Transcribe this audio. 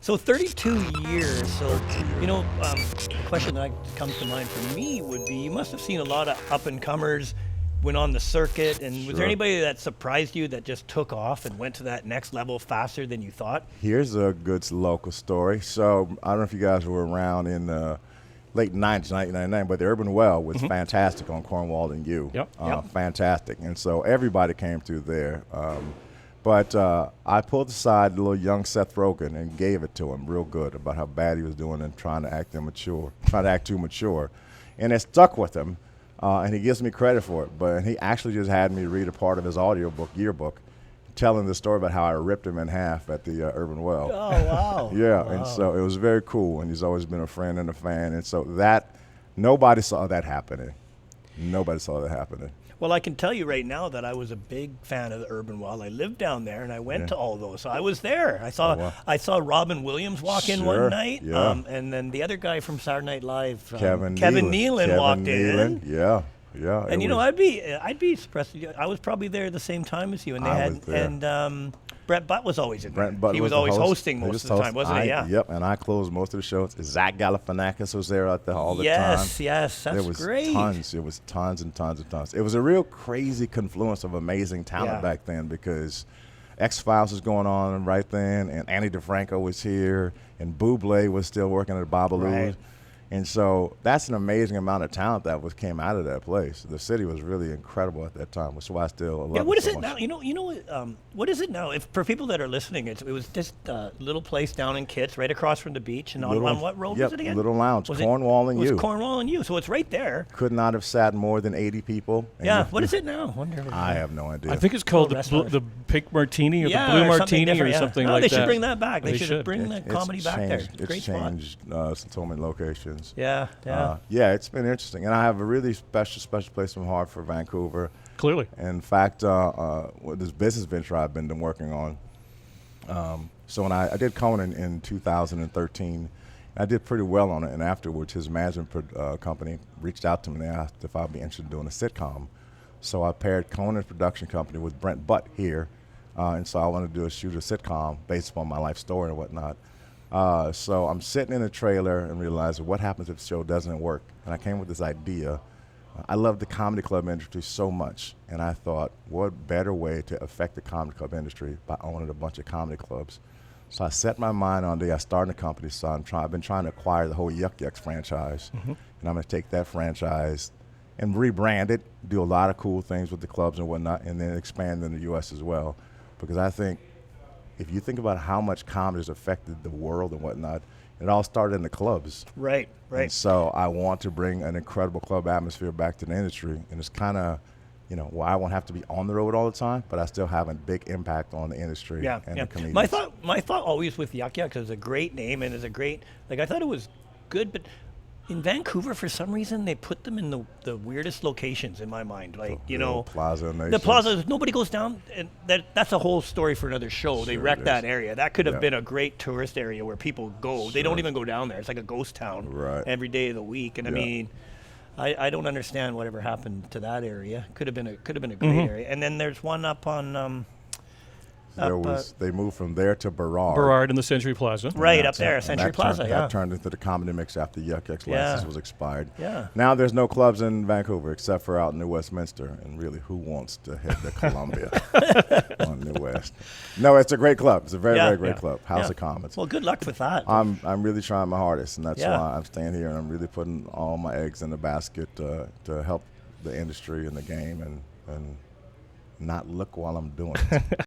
So 32 years. So, you know, the question that comes to mind for me would be, you must have seen a lot of up-and-comers, went on the circuit, and was there anybody that surprised you that just took off and went to that next level faster than you thought? Here's a good local story. So I don't know if you guys were around in the late 90s, 1999, but the Urban Well was fantastic on Cornwall and U. Fantastic. And so everybody came through there. But I pulled aside the little young Seth Rogen and gave it to him real good about how bad he was doing and trying to act too mature. And it stuck with him. And he gives me credit for it, but he actually just had me read a part of his yearbook, telling the story about how I ripped him in half at the Urban Well. Oh, wow. Yeah, wow. And so it was very cool, and he's always been a friend and a fan, and so nobody saw that happening. Nobody saw that happening. Well, I can tell you right now that I was a big fan of the Urban Well. I lived down there, and I went to all those. So I was there. I saw Robin Williams walk in one night, and then the other guy from Saturday Night Live, Kevin Nealon walked in. Yeah. And you know, I'd be surprised. I was probably there at the same time as you, and Brett Butt was always in there. He was always hosting most of the time, wasn't he? Yeah. Yep, and I closed most of the shows. Zach Galifianakis was there out there all the time. Yes, that's great. It was tons and tons and tons. It was a real crazy confluence of amazing talent back then, because X-Files was going on right then, and Annie DeFranco was here, and Bublé was still working at Babalu. Right. And so that's an amazing amount of talent that came out of that place. The city was really incredible at that time, which is why I still love it. What is so it much. now? You know, what is it now? If for people that are listening, it was just a little place down in Kitts, right across from the beach, and on what road was it again? Little Lounge, Cornwall and U. It was Cornwall and U, so it's right there. Could not have sat more than 80 people. What is it now? I have no idea. I think it's called the Pink Martini or the Blue Martini or something like that. They should bring that back. They should bring that comedy back there. It's changed so many locations. Yeah. It's been interesting, and I have a really special place in my heart for Vancouver. Clearly. In fact, with this business venture I've been working on. So when I did Conan in 2013, I did pretty well on it, and afterwards his management company reached out to me and asked if I'd be interested in doing a sitcom. So I paired Conan's production company with Brent Butt here, and so I wanted to shoot a sitcom based upon my life story and whatnot. So I'm sitting in a trailer and realizing what happens if the show doesn't work. And I came with this idea. I love the comedy club industry so much, and I thought, what better way to affect the comedy club industry by owning a bunch of comedy clubs? So I set my mind on I started a company, so I've been trying to acquire the whole Yuck Yucks franchise, and I'm going to take that franchise and rebrand it, do a lot of cool things with the clubs and whatnot, and then expand in the U.S. as well, because I think if you think about how much comedy has affected the world and whatnot, it all started in the clubs. Right. And so I want to bring an incredible club atmosphere back to the industry. And it's kind of, I won't have to be on the road all the time, but I still have a big impact on the industry and the comedians. My thought always with Yuck Yucks is a great name and is a great, I thought it was good, but in Vancouver, for some reason, they put them in the weirdest locations in my mind. Plaza Nation. The plaza, nobody goes down, and that's a whole story for another show. They wrecked that area. That could have been a great tourist area where people go. They don't even go down there. It's like a ghost town every day of the week. And I mean, I don't understand whatever happened to that area. Could have been a great area. And then there's one up on. They moved from there to Burrard. Burrard in the Century Plaza. Right, up there, Century Plaza, That turned into the Comedy Mix after Yuck Yucks license was expired. Yeah. Now there's no clubs in Vancouver except for out in New Westminster, and really, who wants to head to Columbia on New West? No, it's a great club. It's a very, very great club. House of Commons. Well, good luck with that. I'm really trying my hardest, and that's why I'm staying here, and I'm really putting all my eggs in the basket to help the industry and the game and not look while I'm doing it.